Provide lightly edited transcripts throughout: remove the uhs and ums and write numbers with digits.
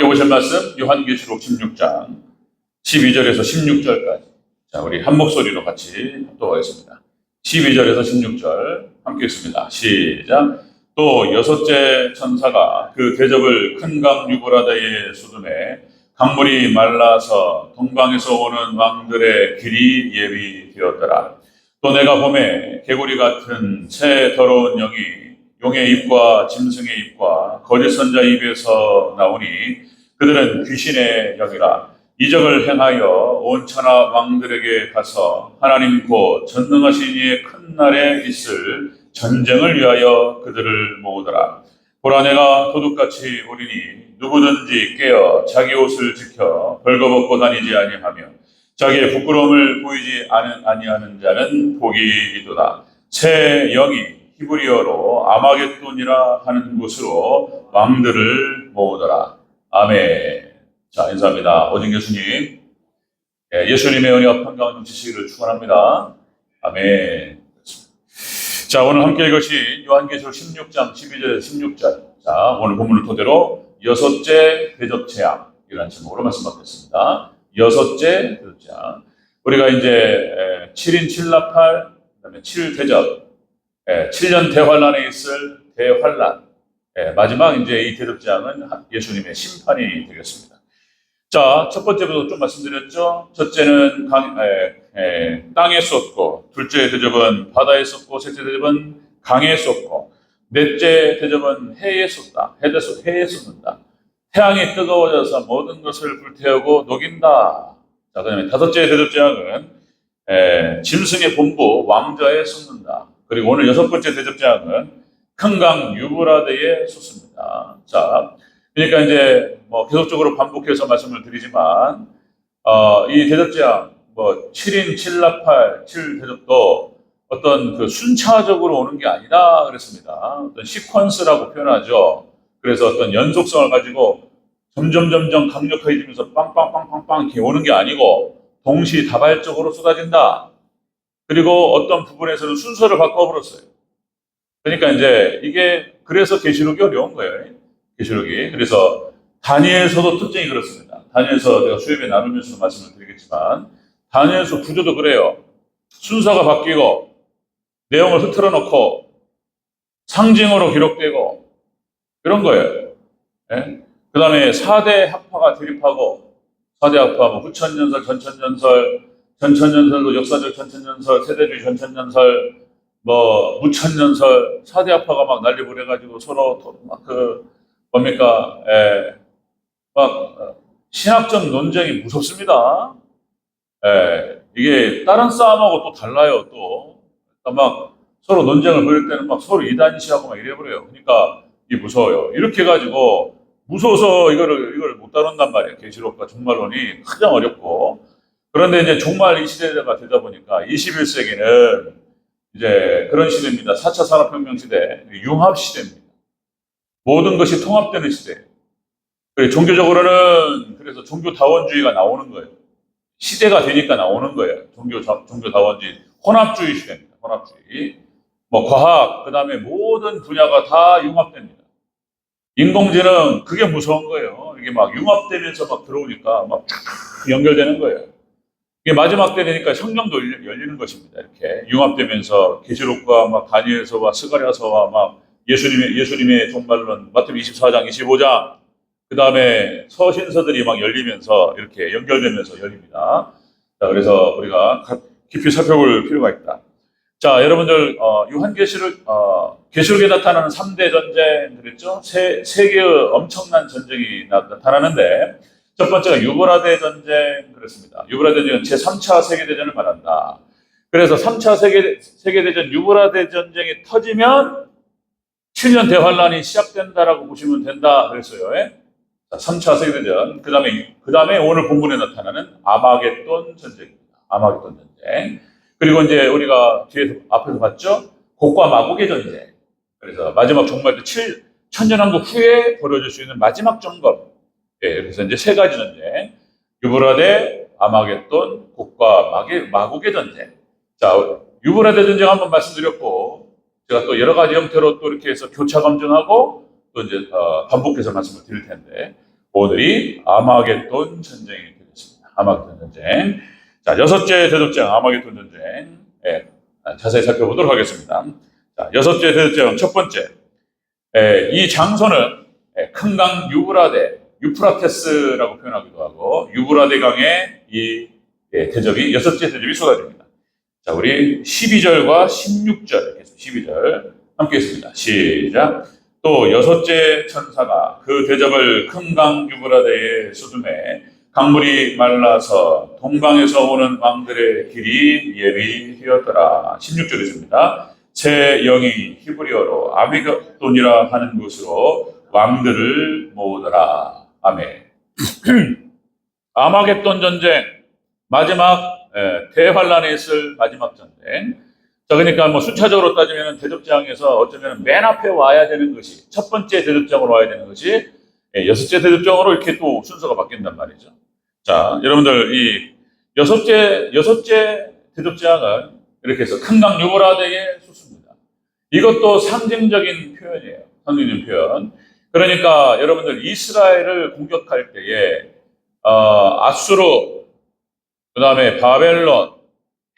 보실 말씀 요한계시록 16장 12절에서 16절까지. 자, 우리 한 목소리로 같이 합독하겠습니다. 12절에서 16절 함께 읽습니다. 시작. 또 여섯째 천사가 그 대접을 큰 강 유브라데에 쏟음에 강물이 말라서 동방에서 오는 왕들의 길이 예비되었더라. 또 내가 봄에 개구리 같은 새 더러운 영이 용의 입과 짐승의 입과 거짓 선자 입에서 나오니 그들은 귀신의 영이라. 이적을 행하여 온 천하 왕들에게 가서 하나님 곧 전능하신 이의 큰 날에 있을 전쟁을 위하여 그들을 모으더라. 보라, 내가 도둑같이 오리니 누구든지 깨어 자기 옷을 지켜 벌거벗고 다니지 아니하며 자기의 부끄러움을 보이지 아니하는 자는 복이 있도다. 새 영이 히브리어로 아마겟돈이라 하는 곳으로 왕들을 모으더라. 아멘. 자, 인사합니다. 오진 교수님. 예수님의 은혜와 평강을 넘치시기를 축원합니다. 아멘. 자, 오늘 함께 읽으신 요한계시록 16장 12절에서 16절. 자, 오늘 본문을 토대로 여섯째 대접 재앙이라는 제목으로 말씀 받겠습니다. 여섯째 대접 재앙. 우리가 이제 7인 7나팔, 그다음에 7대접, 7년 대환란에 있을 대환란, 마지막 이제 이 대접 재앙은 예수님의 심판이 되겠습니다. 자, 첫 번째부터 좀 말씀드렸죠. 첫째는 땅에 쏟고, 둘째 대접은 바다에 쏟고, 셋째 대접은 강에 쏟고, 넷째 대접은 해에 쏟다. 해에 쏟는다. 태양이 뜨거워져서 모든 것을 불태우고 녹인다. 자, 그 다음에 다섯째 대접 재앙은 짐승의 본부 왕좌에 쏟는다. 그리고 오늘 여섯 번째 대접 재앙은 큰 강 유브라데에 쏟습니다. 자, 그러니까 이제 계속적으로 반복해서 말씀을 드리지만 이 대접 재앙 7인 7나팔 7대접도 어떤 그 순차적으로 오는 게 아니다 그랬습니다. 어떤 시퀀스라고 표현하죠. 그래서 어떤 연속성을 가지고 점점 강력해지면서 빵빵빵빵빵 이렇게 오는 게 아니고 동시다발적으로 쏟아진다. 그리고 어떤 부분에서는 순서를 바꿔버렸어요. 그러니까 이제 이게 그래서 계시록이 어려운 거예요. 계시록이. 그래서 다니엘서도 특징이 그렇습니다. 다니엘서 제가 수요일에 나누면서 말씀을 드리겠지만 다니엘서 구조도 그래요. 순서가 바뀌고 내용을 흐트러 놓고 상징으로 기록되고 이런 거예요. 그 다음에 4대 학파가 대립하고 4대 학파, 후천연설, 전천연설도 역사적 전천연설, 세대주의 전천연설, 무천연설, 4대 학파가 막 난리 부려가지고 서로 신학적 논쟁이 무섭습니다. 이게 다른 싸움하고 또 달라요, 또. 막 서로 논쟁을 벌일 때는 막 서로 이단시하고 막 이래버려요. 그러니까 이게 무서워요. 이렇게 해가지고 무서워서 이걸 못 다룬단 말이에요. 계시록과 종말론이 가장 어렵고. 그런데 이제 종말 이 시대가 되다 보니까 21세기는 이제 그런 시대입니다. 4차 산업혁명 시대, 융합 시대입니다. 모든 것이 통합되는 시대예요. 종교적으로는 그래서 종교다원주의가 나오는 거예요. 시대가 되니까 나오는 거예요. 종교다원주의, 혼합주의 시대입니다. 혼합주의. 과학, 그 다음에 모든 분야가 다 융합됩니다. 인공지능, 그게 무서운 거예요. 이게 막 융합되면서 막 들어오니까 막 연결되는 거예요. 이게 마지막 때 되니까 성경도 열리는 것입니다. 이렇게 융합되면서 계시록과 막 다니엘서와 스가랴서와 막 예수님의 종말론, 마태복음 24장, 25장, 그 다음에 서신서들이 막 열리면서 이렇게 연결되면서 열립니다. 자, 그래서 우리가 깊이 살펴볼 필요가 있다. 자, 여러분들, 계시록에 나타나는 3대 전쟁, 그랬죠? 세 개의 엄청난 전쟁이 나타나는데, 첫 번째가 유브라데 전쟁, 그랬습니다. 유브라데 전쟁은 제3차 세계대전을 말한다. 그래서 3차 세계대전 유브라데 전쟁이 터지면 7년 대환란이 시작된다라고 보시면 된다 그랬어요. 자, 3차 세계대전. 그 다음에 오늘 본문에 나타나는 아마겟돈 전쟁입니다. 아마겟돈 전쟁. 그리고 이제 우리가 앞에서 봤죠? 곡과 마곡의 전쟁. 그래서 마지막 종말 때 1000년왕국 후에 벌어질 수 있는 마지막 점검. 그래서 이제 세 가지 전쟁. 유브라데, 아마겟돈, 곡과 마곡의 전쟁. 자, 유브라데 전쟁 한번 말씀드렸고, 제가 또 여러 가지 형태로 또 이렇게 해서 교차 검증하고, 또 이제 반복해서 말씀을 드릴 텐데, 오늘이 아마겟돈 전쟁이 되겠습니다. 아마겟돈 전쟁. 자, 여섯째 대적장 아마겟돈 전쟁. 자세히 살펴보도록 하겠습니다. 자, 여섯째 대적장 첫 번째. 이 장소는 큰 강 유프라테스라고 표현하기도 하고 유브라데 강의 이 대접이 여섯째 대접이 쏟아집니다. 자, 우리 12절과 16절 12절 함께 했습니다. 시작. 또 여섯째 천사가 그 대접을 큰 강 유브라데에 쏟음에 강물이 말라서 동방에서 오는 왕들의 길이 예비되었더라. 16절에 있습니다. 새 영이 히브리어로 아메겟돈이라 하는 곳으로 왕들을 모으더라. 아멘. 아마겟돈 전쟁, 마지막 대환란에 있을 마지막 전쟁. 자, 그러니까 뭐 순차적으로 따지면 대접장에서 어쩌면 맨 앞에 와야 되는 것이 첫 번째 대접장으로 와야 되는 것이 여섯째 대접장으로 이렇게 또 순서가 바뀐단 말이죠. 자, 여러분들 이 여섯째 대접장은 이렇게 해서 큰 강 유브라데에 쏟습니다. 이것도 상징적인 표현이에요. 상징적인 표현. 그러니까 여러분들 이스라엘을 공격할 때에 아수르, 그 다음에 바벨론,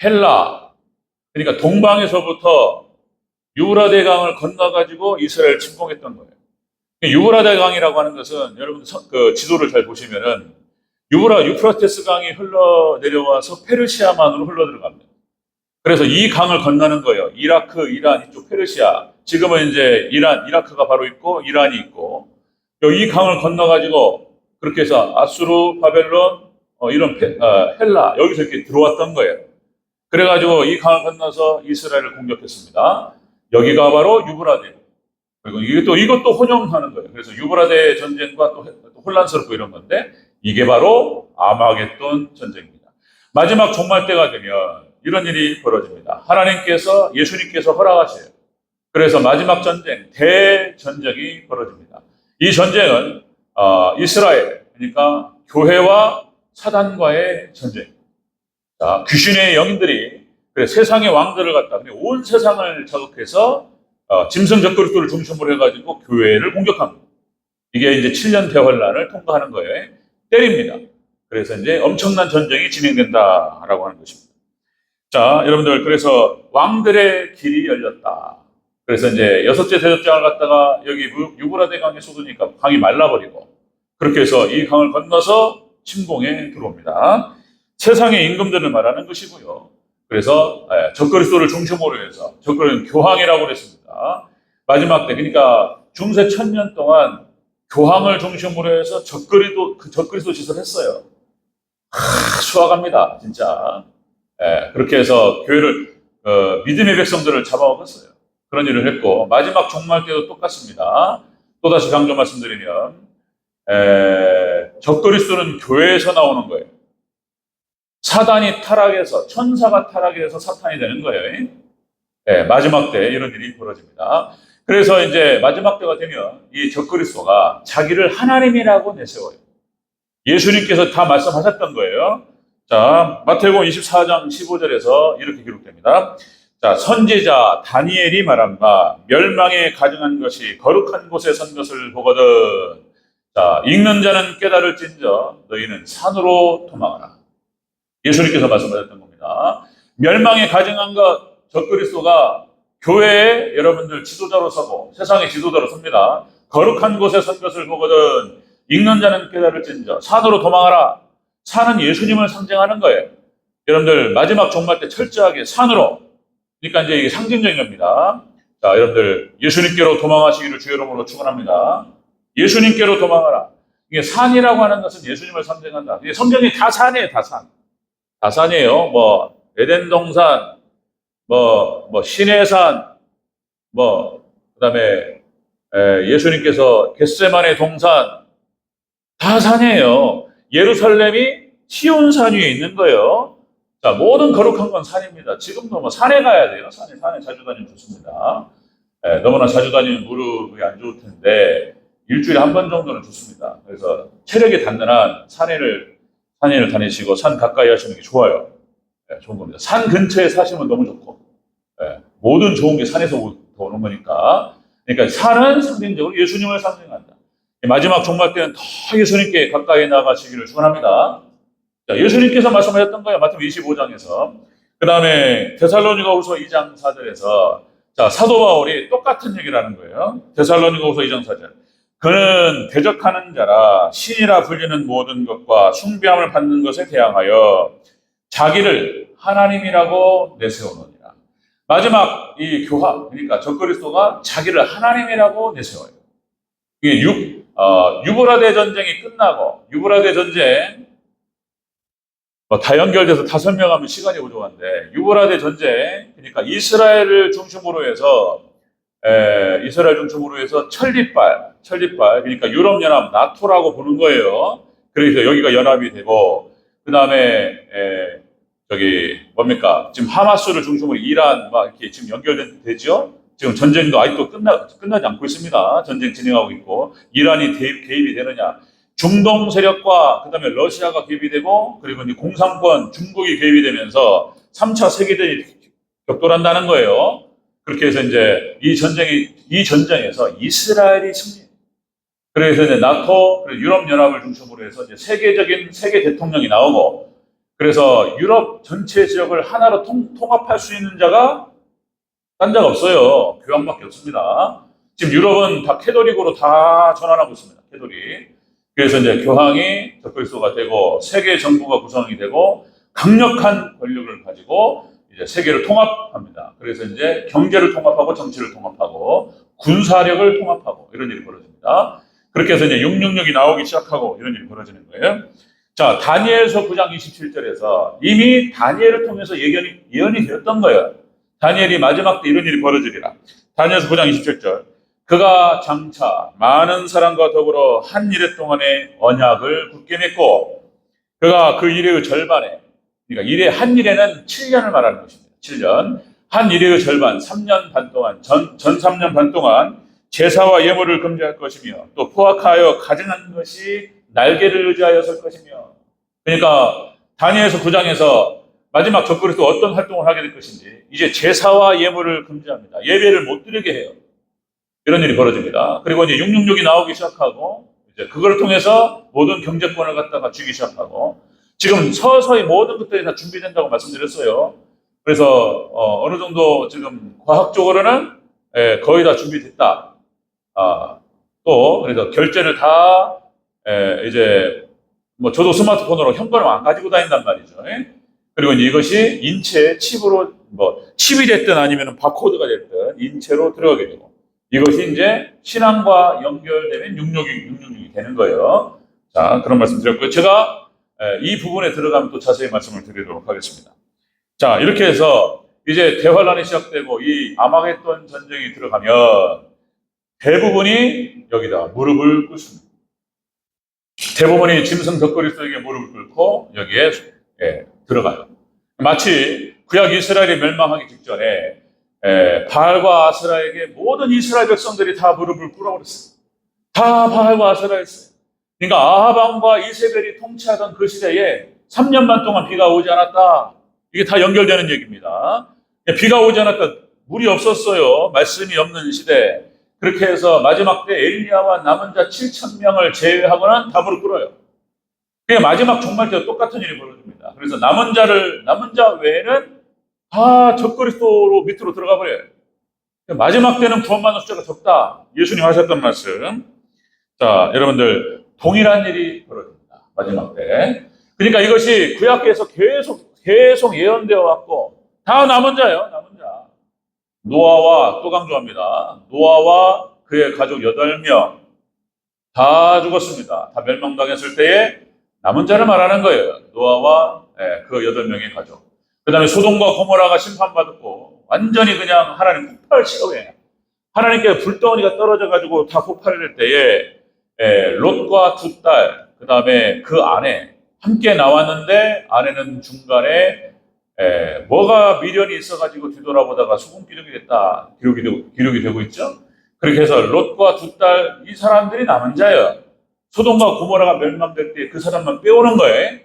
헬라, 그러니까 동방에서부터 유브라데 강을 건너가지고 이스라엘을 침공했던 거예요. 유브라데 강이라고 하는 것은 여러분 그 지도를 잘 보시면은 유프라테스 강이 흘러 내려와서 페르시아만으로 흘러 들어갑니다. 그래서 이 강을 건너는 거예요. 이라크, 이란, 이쪽 페르시아. 지금은 이제 이라크가 바로 있고 이란이 있고 이 강을 건너가지고 그렇게 해서 아수르, 바벨론, 이런 헬라 여기서 이렇게 들어왔던 거예요. 그래가지고 이 강을 건너서 이스라엘을 공격했습니다. 여기가 바로 유브라데. 그리고 이것도 혼용하는 거예요. 그래서 유브라데 전쟁과 또 혼란스럽고 이런 건데 이게 바로 아마겟돈 전쟁입니다. 마지막 종말 때가 되면 이런 일이 벌어집니다. 하나님께서 예수님께서 허락하세요. 그래서 마지막 전쟁, 대전쟁이 벌어집니다. 이 전쟁은 이스라엘, 그러니까 교회와 사단과의 전쟁. 자, 귀신의 영인들이 세상의 왕들을 갖다 온 세상을 자극해서 짐승 적그리스도를 중심으로 해가지고 교회를 공격합니다. 이게 이제 7년 대환란을 통과하는 거예요. 때립니다. 그래서 이제 엄청난 전쟁이 진행된다라고 하는 것입니다. 자, 여러분들 그래서 왕들의 길이 열렸다. 그래서 이제 여섯째 대접장을 갖다가 여기 유브라데 강에 쏟으니까 강이 말라버리고 그렇게 해서 이 강을 건너서 침공에 들어옵니다. 세상의 임금들을 말하는 것이고요. 그래서 적그리스도를 중심으로 해서 적그리스도는 교황이라고 그랬습니다. 마지막 때 그러니까 중세 1000년 동안 교황을 중심으로 해서 적그리스도 짓을 했어요. 수학합니다, 진짜. 그렇게 해서 교회를 믿음의 백성들을 잡아먹었어요. 그런 일을 했고 마지막 종말 때도 똑같습니다. 또다시 강조 말씀드리면 적그리스도는 교회에서 나오는 거예요. 사단이 타락해서 천사가 타락해서 사탄이 되는 거예요. 마지막 때 이런 일이 벌어집니다. 그래서 이제 마지막 때가 되면 이 적그리스도가 자기를 하나님이라고 내세워요. 예수님께서 다 말씀하셨던 거예요. 자, 마태복음 24장 15절에서 이렇게 기록됩니다. 자, 선지자 다니엘이 말한 바 멸망에 가증한 것이 거룩한 곳에 선 것을 보거든. 자, 읽는 자는 깨달을진저 너희는 산으로 도망하라. 예수님께서 말씀하셨던 겁니다. 멸망에 가증한 것, 적그리스도가 교회에 여러분들 지도자로 서고 세상의 지도자로 섭니다. 거룩한 곳에 선 것을 보거든 읽는 자는 깨달을진저 산으로 도망하라. 산은 예수님을 상징하는 거예요. 여러분들 마지막 종말 때 철저하게 산으로. 그러니까 이제 이게 상징적인 겁니다. 자, 여러분들 예수님께로 도망하시기를 주의 이름으로 축원합니다. 예수님께로 도망하라. 이게 산이라고 하는 것은 예수님을 상징한다. 이게 성경이 다 산이에요, 다 산. 다 산이에요. 뭐 에덴 동산, 뭐 신의 산, 그다음에 예수님께서 겟세마네 동산 다 산이에요. 예루살렘이 시온산 위에 있는 거예요. 자, 모든 거룩한 건 산입니다. 지금도 뭐 산에 가야 돼요. 산에 자주 다니면 좋습니다. 너무나 자주 다니면 무릎이 안 좋을 텐데 일주일에 한 번 정도는 좋습니다. 그래서 체력이 닿는 한 산에를 다니시고 산 가까이 하시는 게 좋아요. 좋은 겁니다. 산 근처에 사시면 너무 좋고 모든 좋은 게 산에서 오는 거니까. 그러니까 산은 상징적으로 예수님을 상징한다. 마지막 종말 때는 더 예수님께 가까이 나가시기를 축원합니다. 자, 예수님께서 말씀하셨던 거예요. 마태복음 25장에서. 그 다음에 데살로니가후서 2장 4절에서 자, 사도 바울이 똑같은 얘기를 하는 거예요. 데살로니가후서 2장 4절. 그는 대적하는 자라 신이라 불리는 모든 것과 숭배함을 받는 것에 대항하여 자기를 하나님이라고 내세우느니라. 마지막 이 교화, 그러니까 적그리스도가 자기를 하나님이라고 내세워요. 이게 유브라데 전쟁이 끝나고, 유브라데 전쟁, 다 연결돼서 다 설명하면 시간이 부족한데, 유브라데 전쟁, 그러니까 이스라엘 중심으로 해서 천리빨, 그러니까 유럽연합, 나토라고 보는 거예요. 그래서 여기가 연합이 되고, 그 다음에, 지금 하마스를 중심으로 이란, 막 이렇게 지금 연결되죠? 지금 전쟁도 아직도 끝나지 않고 있습니다. 전쟁 진행하고 있고, 이란이 개입이 되느냐. 중동 세력과, 그 다음에 러시아가 개입이 되고, 그리고 이제 공산권, 중국이 개입이 되면서 3차 세계대전이 격돌한다는 거예요. 그렇게 해서 이제 이 전쟁에서 이스라엘이 승리. 그래서 이제 나토, 유럽연합을 중심으로 해서 이제 세계 대통령이 나오고, 그래서 유럽 전체 지역을 하나로 통합할 수 있는 자가 딴 자가 없어요. 교황밖에 없습니다. 지금 유럽은 다 캐톨릭으로 다 전환하고 있습니다. 캐톨릭. 그래서 이제 교황이 적그리스도가 되고 세계 정부가 구성이 되고 강력한 권력을 가지고 이제 세계를 통합합니다. 그래서 이제 경제를 통합하고 정치를 통합하고 군사력을 통합하고 이런 일이 벌어집니다. 그렇게 해서 이제 666이 나오기 시작하고 이런 일이 벌어지는 거예요. 자, 다니엘서 9장 27절에서 이미 다니엘을 통해서 예언이 되었던 거예요. 다니엘이 마지막 때 이런 일이 벌어지리라. 다니엘서 9장 27절. 그가 장차 많은 사람과 더불어 한 일해 동안의 언약을 굳게 맺고 그가 그 일의 절반에, 그러니까 한 일에는 7년을 말하는 것입니다. 7년. 한 일의 절반, 3년 반 동안, 전 3년 반 동안 제사와 예물을 금지할 것이며 또 포악하여 가증한 것이 날개를 의지하여 설 것이며. 그러니까 다니엘서 9장에서 마지막 적그리스도 어떤 활동을 하게 될 것인지 이제 제사와 예물을 금지합니다. 예배를 못 드리게 해요. 이런 일이 벌어집니다. 그리고 이제 666이 나오기 시작하고 이제 그걸 통해서 모든 경제권을 갖다가 쥐기 시작하고 지금 서서히 모든 것들이 다 준비된다고 말씀드렸어요. 그래서 어느 정도 지금 과학적으로는 거의 다 준비됐다. 또 그래서 결제를 다 이제 뭐 저도 스마트폰으로 현금을 안 가지고 다닌단 말이죠. 그리고 이제 이것이 인체의 칩으로 칩이 됐든 아니면 바코드가 됐든 인체로 들어가게 되고 이것이 이제 신앙과 연결되면 666이 되는 거예요. 자, 그런 말씀 드렸고요. 제가 이 부분에 들어가면 또 자세히 말씀을 드리도록 하겠습니다. 자, 이렇게 해서 이제 대환란이 시작되고 이 아마겟돈 전쟁이 들어가면 대부분이 여기다 무릎을 꿇습니다. 대부분이 짐승 적그리스도에게 무릎을 꿇고 여기에 들어가요. 마치 구약 이스라엘이 멸망하기 직전에 바알과 아스라에게 모든 이스라엘 백성들이 다 무릎을 꿇어버렸어요. 다 바알과 아스라였어요. 그러니까 아합 왕과 이세벨이 통치하던 그 시대에 3년 반 동안 비가 오지 않았다. 이게 다 연결되는 얘기입니다. 비가 오지 않았다. 물이 없었어요. 말씀이 없는 시대. 그렇게 해서 마지막 때 엘리야와 남은 자 7,000명을 제외하고는 다 무릎 꿇어요. 그게 마지막 종말 때 똑같은 일이 벌어집니다. 그래서 남은 자 외에는 다 적그리스도로 밑으로 들어가 버려요. 마지막 때는 구원받는 숫자가 적다. 예수님 하셨던 말씀. 자, 여러분들 동일한 일이 벌어집니다. 마지막 때. 그러니까 이것이 구약에서 계속 예언되어 왔고 다 남은 자예요. 남은 자. 노아와 또 강조합니다. 노아와 그의 가족 8명 다 죽었습니다. 다 멸망당했을 때에 남은 자를 말하는 거예요. 노아와 그 8명의 가족. 그 다음에 소돔과 고모라가 심판받았고 완전히 그냥 하나님 폭발 시험에 하나님께 불덩어리가 떨어져가지고 다 폭발할 때에 롯과 두 딸, 그 다음에 그 아내 함께 나왔는데 아내는 중간에 뭐가 미련이 있어가지고 뒤돌아보다가 소금 기둥이 됐다. 기록이 되고 있죠. 그렇게 해서 롯과 두 딸 이 사람들이 남은 자예요. 소돔과 고모라가 멸망될 때 그 사람만 빼오는 거예요.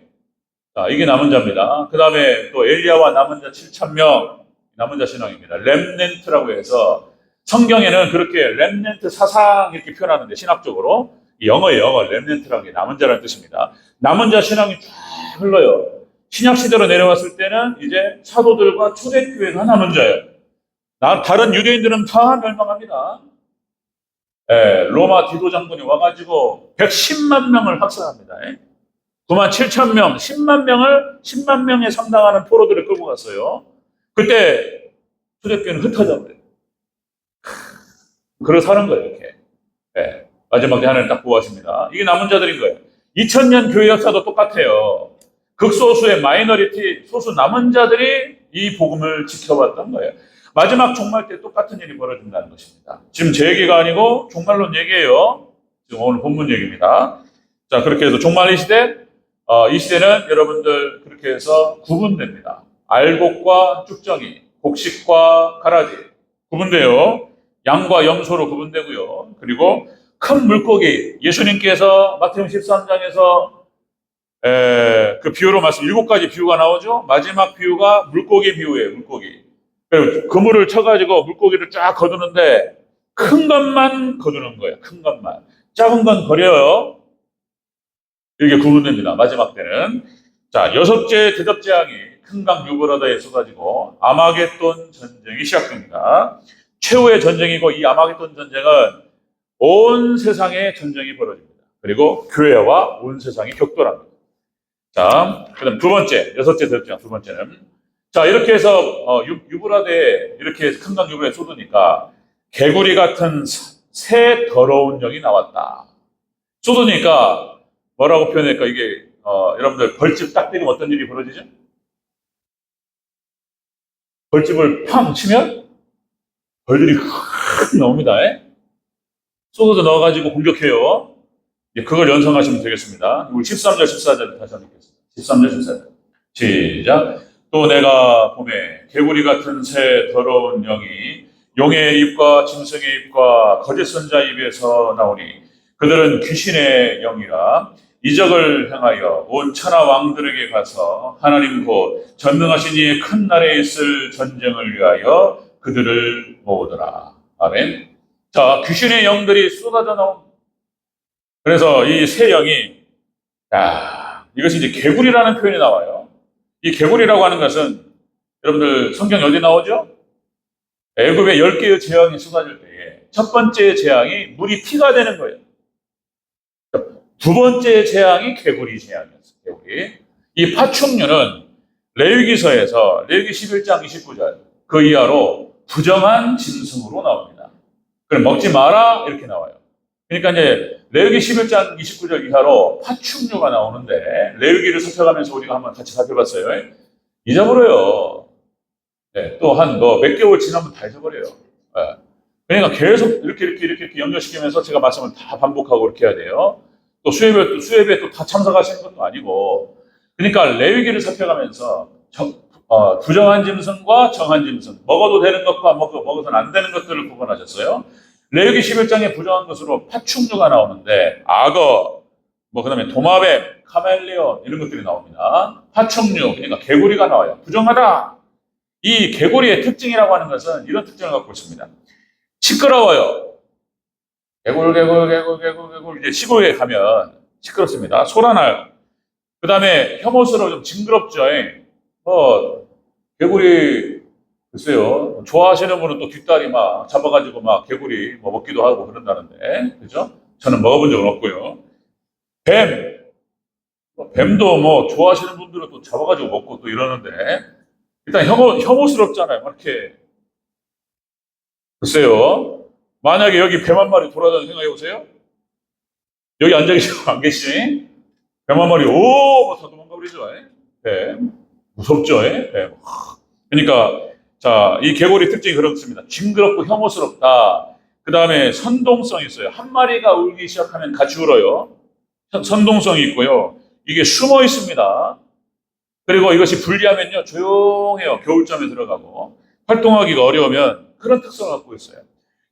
자, 이게 남은 자입니다. 그 다음에 또 엘리야와 남은 자 7,000명, 남은 자 신앙입니다. 렘넨트라고 해서 성경에는 그렇게 렘넨트 사상 이렇게 표현하는데 신학적으로 영어예요, 영어. 렘넌트라는 게 남은 자라는 뜻입니다. 남은 자 신앙이 쫙 흘러요. 신약 시대로 내려왔을 때는 이제 사도들과 초대교회가 남은 자예요. 다른 유대인들은 다 멸망합니다. 로마 디도 장군이 와가지고 110만 명을 학살합니다. 9만 7천 명, 10만 명에 상당하는 포로들을 끌고 갔어요. 그때 초대교회는 흩어져 버려요. 그러고 사는 거예요, 이렇게. 마지막에 하나님 딱 구하십니다. 이게 남은 자들인 거예요. 2000년 교회 역사도 똑같아요. 극소수의 마이너리티, 소수 남은 자들이 이 복음을 지켜왔던 거예요. 마지막 종말 때 똑같은 일이 벌어진다는 것입니다. 지금 제 얘기가 아니고 종말론 얘기예요. 지금 오늘 본문 얘기입니다. 자, 그렇게 해서 종말 이 시대, 이 시대는 여러분들 그렇게 해서 구분됩니다. 알곡과 쭉정이, 곡식과 가라지 구분돼요. 양과 염소로 구분되고요. 그리고 큰 물고기, 예수님께서 마태복음 13장에서 그 비유로 말씀 7가지 비유가 나오죠. 마지막 비유가 물고기 비유예요. 물고기. 그물을 쳐가지고 물고기를 쫙 거두는데 큰 것만 거두는 거예요. 큰 것만. 작은 건 버려요. 이게 구분됩니다. 마지막 때는. 자, 6째 대접 재앙이 큰 강 유브라다에 쏟아지고 아마겟돈 전쟁이 시작됩니다. 최후의 전쟁이고 이 아마겟돈 전쟁은 온 세상에 전쟁이 벌어집니다. 그리고 교회와 온 세상이 격돌합니다. 자, 그 다음 두 번째, 6째 대접 재앙 두 번째는 자, 이렇게 해서 유브라데에 이렇게 큰 강 유브라데에 쏟으니까 개구리 같은 새 더러운 영이 나왔다. 쏟으니까 뭐라고 표현할까? 이게 여러분들 벌집 딱 때리면 어떤 일이 벌어지죠? 벌집을 팡 치면 벌들이 확 나옵니다. 쏟아져 넣어가지고 공격해요. 그걸 연상하시면 되겠습니다. 우리 13절, 14절 다시 한번 읽겠습니다. 13절, 14절. 시작. 또 내가 보매 개구리 같은 새 더러운 영이 용의 입과 짐승의 입과 거짓 선자 입에서 나오니 그들은 귀신의 영이라 이적을 행하여 온 천하 왕들에게 가서 하나님 곧 전능하신 이의 큰 날에 있을 전쟁을 위하여 그들을 모으더라. 아멘. 자, 귀신의 영들이 쏟아져 나온. 그래서 이 새 영이 이것이 이제 개구리라는 표현이 나와요. 이 개구리라고 하는 것은 여러분들 성경 어디 나오죠? 애굽의 10개의 재앙이 쏟아질 때에 첫 번째 재앙이 물이 피가 되는 거예요. 두 번째 재앙이 개구리 재앙이었어요. 개구리. 이 파충류는 레위기서에서 레위기 11장 29절 그 이하로 부정한 짐승으로 나옵니다. 그럼 먹지 마라 이렇게 나와요. 그러니까 이제 레위기 11장 29절 이하로 파충류가 나오는데 레위기를 살펴가면서 우리가 한번 같이 살펴봤어요. 잊어버려요. 또 한 몇 개월 지나면 다 잊어버려요. 그러니까 계속 이렇게 연결시키면서 제가 말씀을 다 반복하고 이렇게 해야 돼요. 또 수협에 또 다 참석하시는 것도 아니고. 그러니까 레위기를 살펴가면서 부정한 짐승과 정한 짐승, 먹어도 되는 것과 먹어서는 안 되는 것들을 구분하셨어요. 레위기 11장에 부정한 것으로 파충류가 나오는데 악어, 그다음에 도마뱀, 카멜레온 이런 것들이 나옵니다. 파충류, 그러니까 개구리가 나와요. 부정하다. 이 개구리의 특징이라고 하는 것은 이런 특징을 갖고 있습니다. 시끄러워요. 개굴 이제 시골에 가면 시끄럽습니다. 소란나요. 그 다음에 혐오스러워 좀 징그럽죠. 개구리 글쎄요. 좋아하시는 분은 또 뒷다리 막 잡아가지고 막 개구리 먹기도 하고 그런다는데, 그죠? 저는 먹어본 적은 없고요. 뱀도 좋아하시는 분들은 또 잡아가지고 먹고 또 이러는데, 일단 혐오스럽잖아요. 이렇게. 글쎄요. 만약에 여기 뱀 한 마리 돌아다니는 생각해 보세요. 여기 앉아 계시고 안 계시니? 뱀 한 마리, 다 도망가 버리죠. 뱀. 무섭죠. 뱀. 그러니까, 자, 이 개구리 특징이 그렇습니다. 징그럽고 혐오스럽다. 그 다음에 선동성이 있어요. 한 마리가 울기 시작하면 같이 울어요. 선동성이 있고요. 이게 숨어 있습니다. 그리고 이것이 불리하면요, 조용해요. 겨울잠에 들어가고. 활동하기가 어려우면 그런 특성을 갖고 있어요.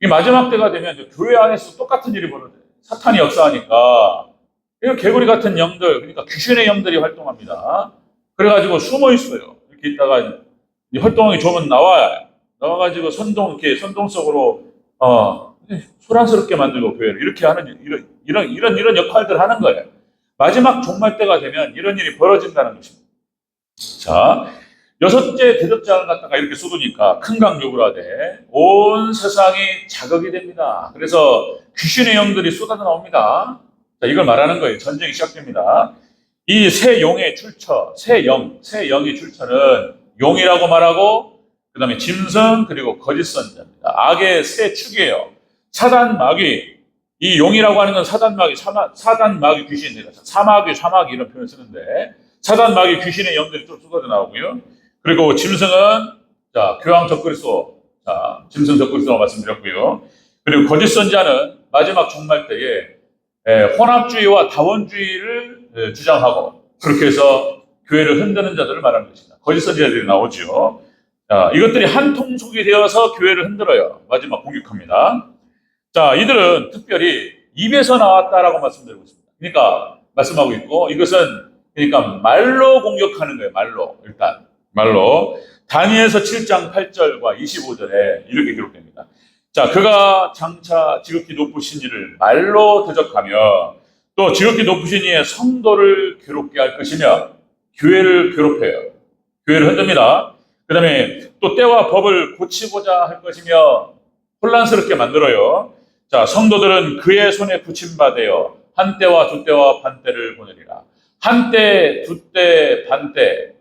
이 마지막 때가 되면 교회 안에서 똑같은 일이 벌어져요. 사탄이 역사하니까. 개구리 같은 영들, 그러니까 귀신의 영들이 활동합니다. 그래가지고 숨어 있어요. 이렇게 있다가 활동하기 좋으면 나와가지고 선동 속으로, 소란스럽게 만들고 교회를 이렇게 하는 이런 역할들을 하는 거예요. 마지막 종말 때가 되면 이런 일이 벌어진다는 것입니다. 자, 여섯째 대접장을 갖다가 이렇게 쏟으니까 큰 강요를 하되 온 세상이 자극이 됩니다. 그래서 귀신의 영들이 쏟아져 나옵니다. 자, 이걸 말하는 거예요. 전쟁이 시작됩니다. 이 새 용의 출처, 새 영의 출처는 용이라고 말하고 그 다음에 짐승 그리고 거짓 선지자입니다. 악의 새 축이에요. 사단 마귀, 이 용이라고 하는 건 사단 마귀 귀신입니다. 사마귀 이런 표현을 쓰는데 사단 마귀 귀신의 영들이 좀 쏟아져 나오고요. 그리고 짐승은 자 교황 적그리스도, 자 짐승 적그리스도라고 말씀드렸고요. 그리고 거짓 선지자는 마지막 종말 때에 혼합주의와 다원주의를 주장하고 그렇게 해서 교회를 흔드는 자들을 말하는 것입니다. 거짓 선지자들이 나오죠. 자, 이것들이 한 통속이 되어서 교회를 흔들어요. 마지막 공격합니다. 자, 이들은 특별히 입에서 나왔다라고 말씀드리고 있습니다. 그러니까 말씀하고 있고 이것은 그러니까 말로 공격하는 거예요. 말로. 다니엘서 7장 8절과 25절에 이렇게 기록됩니다. 자, 그가 장차 지극히 높으신 이를 말로 대적하며 또 지극히 높으신 이의 성도를 괴롭게 할 것이며 교회를 괴롭혀요. 교회를 흔듭니다. 그 다음에 또 때와 법을 고치고자 할 것이며 혼란스럽게 만들어요. 자, 성도들은 그의 손에 붙임받아요. 한 때와 두 때와 반 때를 보내리라. 한 때, 두 때, 반 때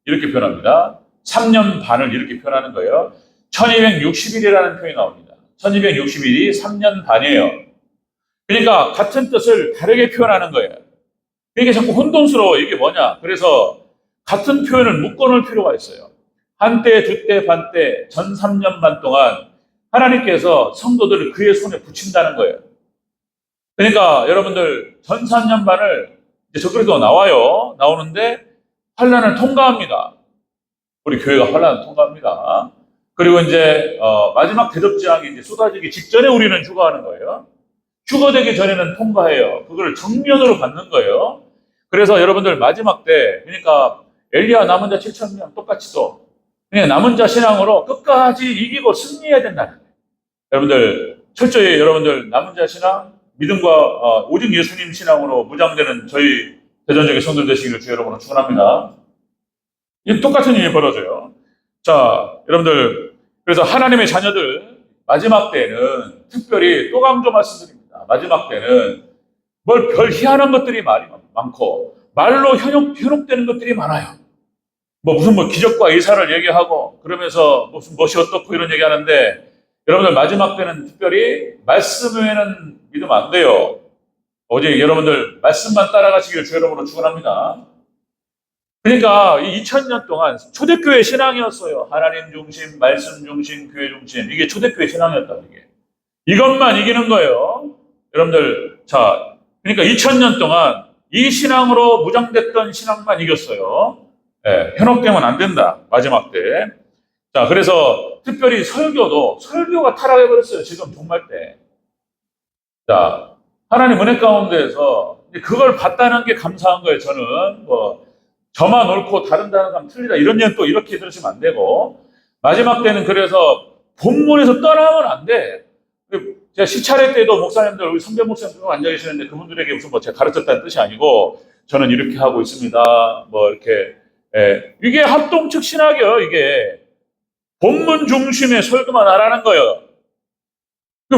이렇게 표현합니다. 3년 반을 이렇게 표현하는 거예요. 1260일이라는 표현이 나옵니다. 1260일이 3년 반이에요. 그러니까 같은 뜻을 다르게 표현하는 거예요. 이게 자꾸 혼돈스러워. 이게 뭐냐? 그래서 같은 표현을 묶어놓을 필요가 있어요. 한 때, 두 때, 반 때, 전 3년 반 동안 하나님께서 성도들을 그의 손에 붙인다는 거예요. 그러니까 여러분들 전 3년 반을 이제 적그리스도가 나오는데 환난을 통과합니다. 우리 교회가 환난을 통과합니다. 그리고 이제 마지막 대접장이 이제 쏟아지기 직전에 우리는 휴거하는 거예요. 휴거되기 전에는 통과해요. 그걸 정면으로 받는 거예요. 그래서 여러분들 마지막 때 그러니까 엘리야 남은 자 7,000명 똑같이 또 그냥 남은 자 신앙으로 끝까지 이기고 승리해야 된다는 거예요. 여러분들 철저히 여러분들 남은 자 신앙 믿음과 오직 예수님 신앙으로 무장되는 저희 대전적인 성도들 되시기를 주 여러분으로 축원합니다. 이 똑같은 일이 벌어져요. 자, 여러분들 그래서 하나님의 자녀들 마지막 때는 특별히 또 강조 말씀드립니다. 마지막 때는 뭘 별 희한한 것들이 많고 말로 현혹되는 것들이 많아요. 무슨 기적과 의사를 얘기하고 그러면서 무슨 것이 어떻고 이런 얘기하는데 여러분들 마지막 때는 특별히 말씀 외에는 믿으면 안 돼요. 오직 여러분들 말씀만 따라가시기를 주 여러분으로 축원합니다. 그러니까 이 2000년 동안 초대교회 신앙이었어요. 하나님 중심, 말씀 중심, 교회 중심. 이게 초대교회 신앙이었다. 이것만 이기는 거예요. 여러분들 자, 그러니까 2000년 동안 이 신앙으로 무장됐던 신앙만 이겼어요. 현혹되면 안 된다. 마지막 때. 자, 그래서 특별히 설교가 타락해버렸어요. 지금 종말 때. 자, 하나님 은혜 가운데에서 그걸 봤다는 게 감사한 거예요. 저는 저만 옳고 다른 사람 틀리다 이런 얘기는 또 이렇게 들으시면 안 되고 마지막 때는 그래서 본문에서 떠나면 안 돼. 제가 시차례 때도 목사님들 우리 선배 목사님들 앉아 계시는데 그분들에게 무슨 제가 가르쳤다는 뜻이 아니고 저는 이렇게 하고 있습니다. 이렇게 이게 합동측 신학이에요. 이게 본문 중심의 설교만 하라는 거예요.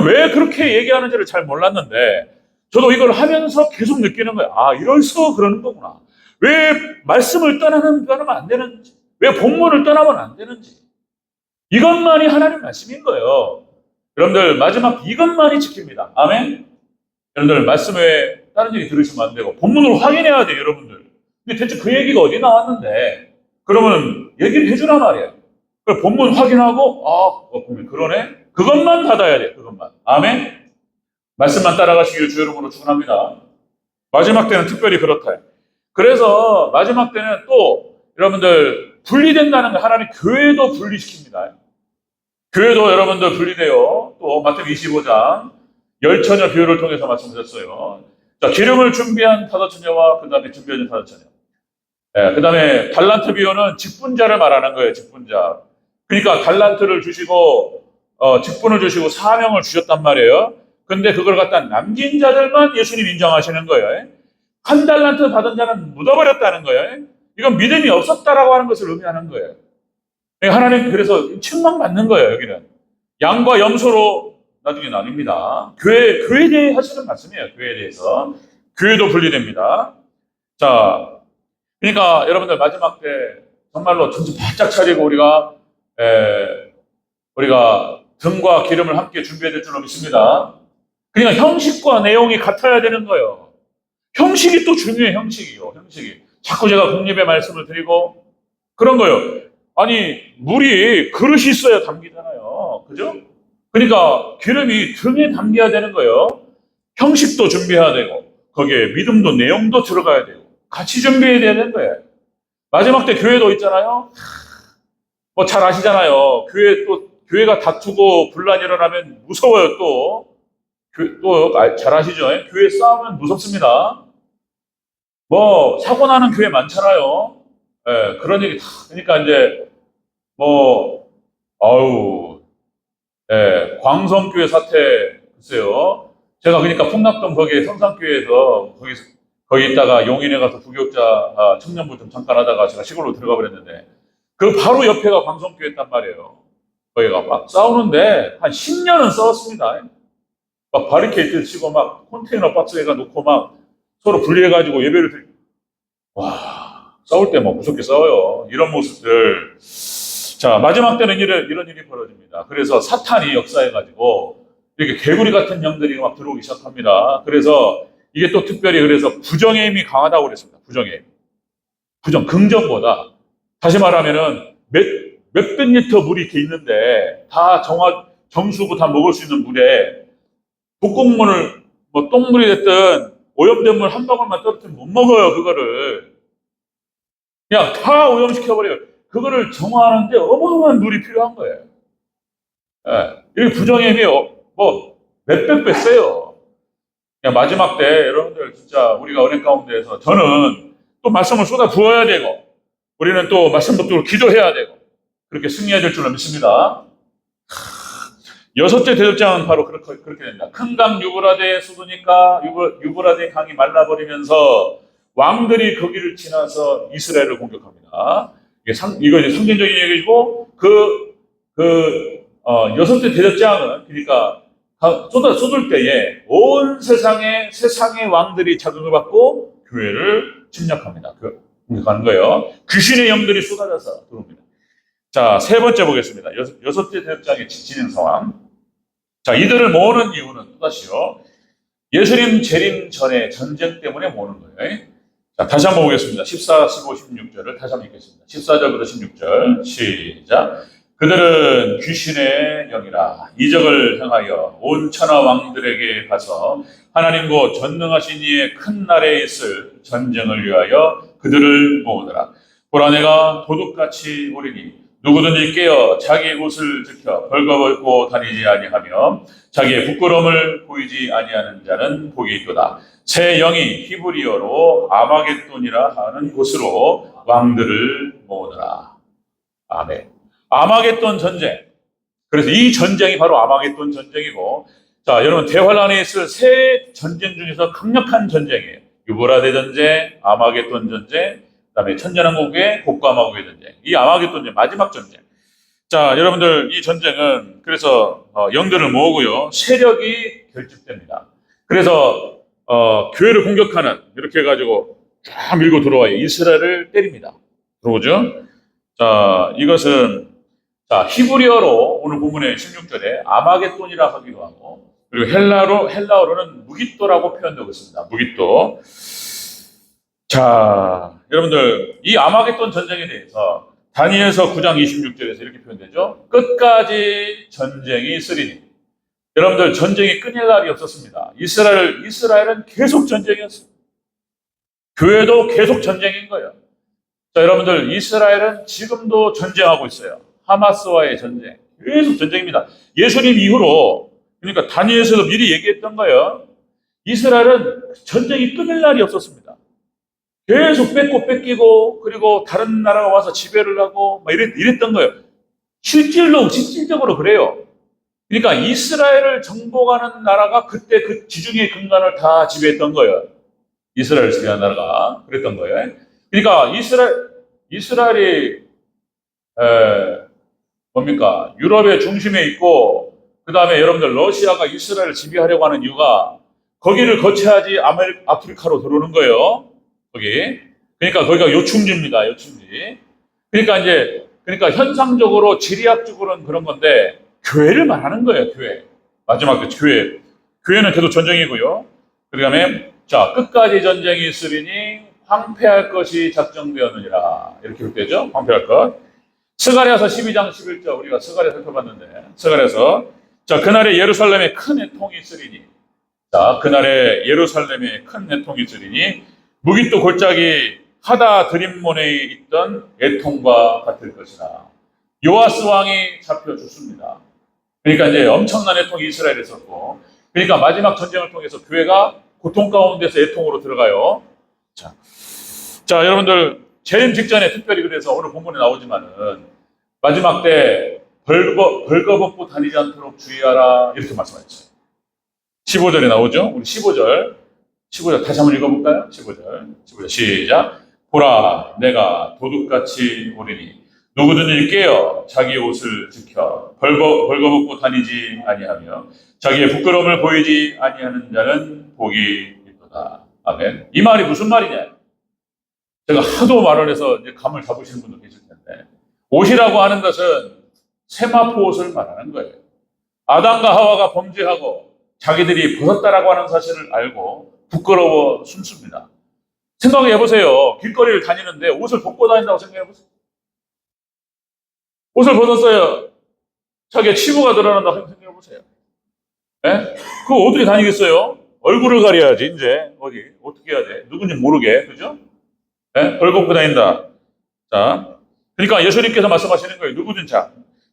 왜 그렇게 얘기하는지를 잘 몰랐는데 저도 이걸 하면서 계속 느끼는 거예요. 아, 이럴서 그러는 거구나. 왜 말씀을 떠나면 안 되는지, 왜 본문을 떠나면 안 되는지. 이것만이 하나님 말씀인 거예요. 여러분들 마지막 이것만이 지킵니다. 아멘? 여러분들 말씀 외에 다른 얘기 들으시면 안 되고 본문을 확인해야 돼요. 여러분들. 근데 대체 그 얘기가 어디 나왔는데 그러면 얘기를 해주란 말이에요. 그럼 본문 확인하고 그러네? 그것만 받아야 돼요. 그것만. 아멘? 말씀만 따라가시기를 주 여러분으로 축원합니다. 마지막 때는 특별히 그렇다. 그래서 마지막 때는 또 여러분들 분리된다는 거 하나님 교회도 분리시킵니다. 교회도 여러분들 분리돼요. 또 마태복음 25장 열처녀 비유를 통해서 말씀드렸어요. 자, 기름을 준비한 다섯처녀와 그 다음에 준비하지 않은 다섯처녀. 그 다음에 달란트 비유는 직분자를 말하는 거예요. 직분자. 그러니까 달란트를 주시고 직분을 주시고 사명을 주셨단 말이에요. 근데 그걸 갖다 남긴 자들만 예수님 인정하시는 거예요. 한 달란트 받은 자는 묻어버렸다는 거예요. 이건 믿음이 없었다라고 하는 것을 의미하는 거예요. 하나님 그래서 책망받는 거예요, 여기는. 양과 염소로 나중에 나뉩니다. 교회에 대해 하시는 말씀이에요, 교회에 대해서. 교회도 분리됩니다. 자, 그러니까 여러분들 마지막 때 정말로 정신 바짝 차리고 우리가 등과 기름을 함께 준비해야 될 줄로 믿습니다. 그러니까 형식과 내용이 같아야 되는 거예요. 형식이 또 중요해, 형식이요. 형식이. 자꾸 제가 국립의 말씀을 드리고 그런 거예요. 아니, 물이 그릇이 있어야 담기잖아요. 그죠? 그러니까 기름이 등에 담겨야 되는 거예요. 형식도 준비해야 되고 거기에 믿음도 내용도 들어가야 되고 같이 준비해야 되는 거예요. 마지막 때 교회도 있잖아요. 뭐 잘 아시잖아요. 교회가 다투고 분란이 일어나면 무서워요. 또 잘 아시죠? 교회 싸우면 무섭습니다. 뭐 사고 나는 교회 많잖아요. 예, 그런 얘기 다. 그러니까 이제 광성교회 사태 글쎄요. 제가 그러니까 풍락동 거기에 성산교회에서 거기 있다가 용인에 가서 부교육자 청년부 좀 잠깐 하다가 제가 시골로 들어가 버렸는데 그 바로 옆에가 광성교회였단 말이에요. 거기가 막 싸우는데 한 10년은 싸웠습니다. 막 바리케이트 치고 막 컨테이너 박스에다 놓고 막 서로 분리해가지고 예배를 드리고 와 싸울 때 뭐 무섭게 싸워요. 이런 모습들. 자 마지막 때는 이런 일이 벌어집니다. 그래서 사탄이 역사해가지고 이렇게 개구리 같은 영들이 막 들어오기 시작합니다. 그래서 이게 또 특별히 그래서 부정의 힘이 강하다고 그랬습니다. 부정의 힘. 긍정보다. 다시 말하면은 몇백 리터 물이 이렇게 있는데 다 정수고 다 먹을 수 있는 물에 볶음물을 뭐 똥물이 됐든 오염된 물 한 방울만 떨어뜨리면 못 먹어요. 그거를. 그냥 다 오염시켜버려요. 그거를 정화하는데 어마어마한 물이 필요한 거예요. 예. 이게 부정의 힘이 뭐 몇백 배 세요. 마지막 때 여러분들 진짜 우리가 은혜 가운데에서 저는 또 말씀을 쏟아 부어야 되고 우리는 또 말씀 붙들고 기도해야 되고 그렇게 승리해야 될 줄로 믿습니다. 여섯째 대접장은 바로 그렇게 된다. 큰 강 유브라데에 쏟으니까 유브라데 강이 말라버리면서 왕들이 거기를 지나서 이스라엘을 공격합니다. 이거 이제 상징적인 얘기고 여섯째 대접장은 그러니까 쏟을 때에 온 세상의 왕들이 자극을 받고 교회를 침략합니다. 공격하는 거예요. 귀신의 영들이 쏟아져서 들어옵니다. 자, 세 번째 보겠습니다. 여섯째 대접장의 진행 상황. 자, 이들을 모으는 이유는 또다시요. 예수님 재림 전에 전쟁 때문에 모으는 거예요. 자, 다시 한번 보겠습니다. 14, 15, 16절을 다시 한번 읽겠습니다. 14절부터 16절 시작. 그들은 귀신의 영이라 이적을 행하여 온 천하 왕들에게 가서 하나님 곧 전능하신 이의 큰 날에 있을 전쟁을 위하여 그들을 모으더라. 보라 내가 도둑같이 오리니 누구든지 깨어 자기의 옷을 지켜 벌거벗고 다니지 아니하며 자기의 부끄러움을 보이지 아니하는 자는 복이 있도다. 새 영이 히브리어로 아마겟돈이라 하는 곳으로 왕들을 모으더라. 아멘. 아마겟돈 전쟁. 그래서 이 전쟁이 바로 아마겟돈 전쟁이고, 자, 여러분, 대환란에 있을 세 전쟁 중에서 강력한 전쟁이에요. 유브라데 전쟁, 아마겟돈 전쟁, 그 다음에 천년왕국의 곡과마국의 전쟁. 이 아마겟돈 전쟁, 마지막 전쟁. 자, 여러분들, 이 전쟁은 그래서 영들을 모으고요. 세력이 결집됩니다. 그래서 교회를 공격하는, 이렇게 해가지고 쫙 밀고 들어와요. 이스라엘을 때립니다. 들어오죠? 자, 이것은 자, 히브리어로 오늘 본문의 16절에 아마겟돈이라 하기도 하고, 그리고 헬라어로는 무깃도라고 표현되고 있습니다. 무깃도. 자, 여러분들, 이 아마겟돈 전쟁에 대해서 다니엘서 9장 26절에서 이렇게 표현되죠. 끝까지 전쟁이 있으리니. 여러분들, 전쟁이 끊일 날이 없었습니다. 이스라엘은 계속 전쟁이었어요. 교회도 계속 전쟁인 거예요. 자, 여러분들, 이스라엘은 지금도 전쟁하고 있어요. 하마스와의 전쟁. 계속 전쟁입니다. 예수님 이후로, 그러니까 다니엘서도 미리 얘기했던 거예요. 이스라엘은 전쟁이 끊일 날이 없었습니다. 계속 뺏기고, 그리고 다른 나라가 와서 지배를 하고, 막 이랬던 거예요. 실질적으로 그래요. 그러니까 이스라엘을 정복하는 나라가 그때 그 지중해 근간을 다 지배했던 거예요. 이스라엘을 지배한 나라가 그랬던 거예요. 그러니까 이스라엘이 뭡니까? 유럽의 중심에 있고, 그 다음에 여러분들 러시아가 이스라엘을 지배하려고 하는 이유가 거기를 거쳐야지 아프리카로 들어오는 거예요. 거기. 그러니까 거기가 요충지입니다. 요충지. 그러니까 현상적으로 지리학적으로는 그런 건데 교회를 말하는 거예요. 교회. 마지막 교회. 교회는 계속 전쟁이고요. 그 다음에 자 끝까지 전쟁이 있으리니 황폐할 것이 작정되었느니라. 이렇게 기록되죠. 황폐할 것. 스가랴서 12장 11절 우리가 스가랴 살펴봤는데 스가랴서 자 그날에 예루살렘에 큰 애통이 있으리니 자 그날에 예루살렘에 큰 애통이 있으리니 무기또 골짜기 하다 드림몬에 있던 애통과 같을 것이다. 요아스 왕이 잡혀 죽습니다. 그러니까 이제 엄청난 애통이 이스라엘에 있었고 그러니까 마지막 전쟁을 통해서 교회가 고통 가운데서 애통으로 들어가요. 자 여러분들 재림 직전에 특별히 그래서 오늘 본문에 나오지만은 마지막 때 벌거벗고 다니지 않도록 주의하라 이렇게 말씀하셨어요. 15절에 나오죠. 우리 15절 다시 한번 읽어볼까요? 15절 시작. 보라 내가 도둑같이 오리니 누구든지 깨어 자기 옷을 지켜 벌거벗고 다니지 아니하며 자기의 부끄러움을 보이지 아니하는 자는 복이 있도다. 아멘. 이 말이 무슨 말이냐? 제가 하도 말을 해서 이제 감을 잡으시는 분도 계실 텐데 옷이라고 하는 것은 세마포 옷을 말하는 거예요. 아담과 하와가 범죄하고 자기들이 벗었다라고 하는 사실을 알고 부끄러워 숨습니다. 생각해 보세요. 길거리를 다니는데 옷을 벗고 다닌다고 생각해 보세요. 옷을 벗었어요. 자기의 치부가 드러난다고 생각해 보세요. 네? 그거 어떻게 다니겠어요? 얼굴을 가려야지 이제 어떻게 해야 돼? 누군지 모르게 그죠? 네? 벌 벗고 다닌다. 자, 그러니까 예수님께서 말씀하시는 거예요. 누구든지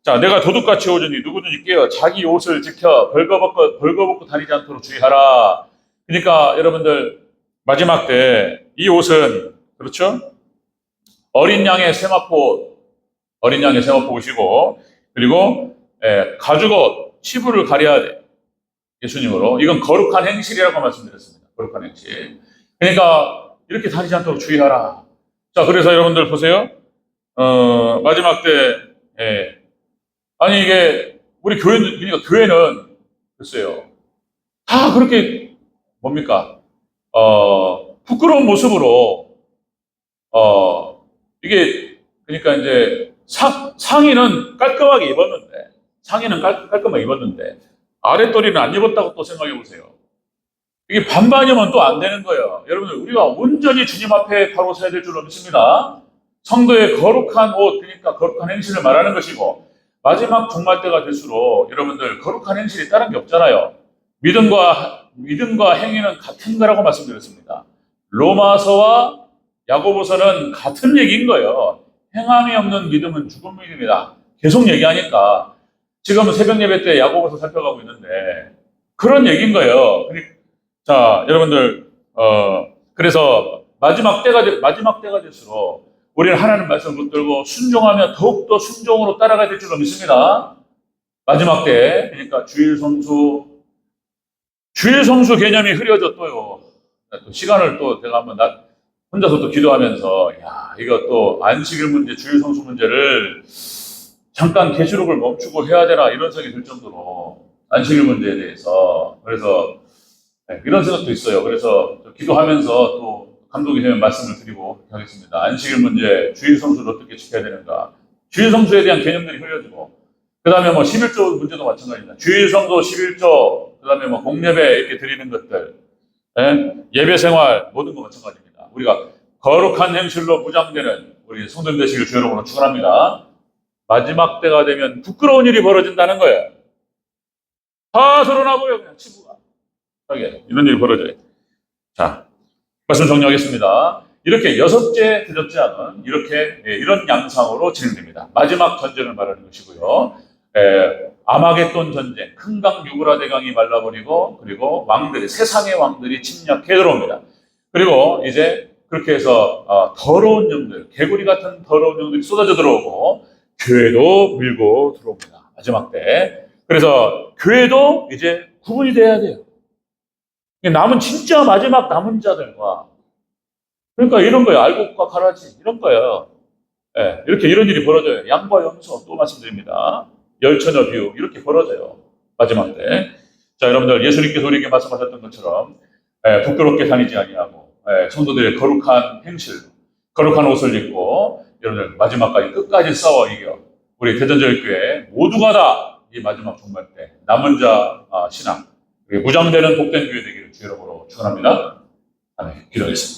자 내가 도둑같이 오더니 누구든지 깨어 자기 옷을 지켜 벌거벗고 다니지 않도록 주의하라. 그러니까 여러분들 마지막 때 이 옷은 그렇죠? 어린 양의 세마포 옷이고 그리고 가죽옷 치부를 가려야 돼. 예수님으로 이건 거룩한 행실이라고 말씀드렸습니다. 거룩한 행실. 그러니까 이렇게 다니지 않도록 주의하라. 자 그래서 여러분들 보세요. 마지막 때 아니 이게 우리 그러니까 교회는 글쎄요 다 그렇게 뭡니까 부끄러운 모습으로 이게 그러니까 이제 상의는 깔끔하게 입었는데 아랫도리는 안 입었다고 또 생각해 보세요. 이게 반반이면 또 안 되는 거예요. 여러분들 우리가 온전히 주님 앞에 바로 서야 될 줄로 믿습니다. 성도의 거룩한 옷 그러니까 거룩한 행실을 말하는 것이고 마지막 종말 때가 될수록 여러분들 거룩한 행실이 다른 게 없잖아요. 믿음과 행위는 같은 거라고 말씀드렸습니다. 로마서와 야고보서는 같은 얘기인 거예요. 행함이 없는 믿음은 죽은 믿음이다. 계속 얘기하니까 지금 새벽 예배 때 야고보서 살펴가고 있는데 그런 얘기인 거예요. 자, 여러분들 그래서 마지막 때가 될수록 우리는 하나님 말씀을 붙들고 순종하면 더욱더 순종으로 따라가야 될 줄로 믿습니다. 마지막 때 그러니까 주일 성수 개념이 흐려졌어요. 또 시간을 또 제가 한번 혼자서 또 기도하면서 이거 또 안식일 문제, 주일 성수 문제를 잠깐 계시록을 멈추고 해야 되나 이런 생각이 들 정도로 안식일 문제에 대해서 그래서 이런 생각도 있어요. 그래서 기도하면서 또 감독이 되면 말씀을 드리고 하겠습니다. 안식일 문제, 주일 성수를 어떻게 지켜야 되는가? 주일 성수에 대한 개념들이 흐려지고 그 다음에 11조 문제도 마찬가지입니다. 주일 성수 11조 그 다음에 공예배 이렇게 드리는 것들 예배 생활 모든 거 마찬가지입니다. 우리가 거룩한 행실로 무장되는 우리 성도님 되시길 주 여러분으로 축원합니다. 마지막 때가 되면 부끄러운 일이 벌어진다는 거예요. 다 드러나고요. 그냥 치부가. 이런 일이 벌어져요. 자, 말씀 정리하겠습니다. 이렇게 6째 드렸지 않은 이런 양상으로 진행됩니다. 마지막 전쟁을 말하는 것이고요. 아마겟돈 전쟁, 큰강 유브라 대강이 말라버리고 그리고 세상의 왕들이 침략해 들어옵니다. 그리고 이제 그렇게 해서 더러운 영들, 개구리 같은 더러운 영들이 쏟아져 들어오고 교회도 밀고 들어옵니다. 마지막 때. 그래서 교회도 이제 구분이 돼야 돼요. 남은 진짜 마지막 남은 자들과 그러니까 이런 거예요. 알곡과 가라지 이런 거예요. 예, 이렇게 이런 일이 벌어져요. 양과 염소 또 말씀드립니다. 열처녀 비유 이렇게 벌어져요. 마지막 때. 자, 여러분들 예수님께서 우리에게 말씀하셨던 것처럼 부끄럽게 다니지 아니하고 성도들의 거룩한 행실, 거룩한 옷을 입고 여러분들 마지막까지 끝까지 싸워 이겨 우리 대전제일교회 모두가 다 이 마지막 종말 때 남은 자 신앙 무장되는 복된 교회 되기를 주의 이름으로 축원합니다. 아멘. 기도하겠습니다.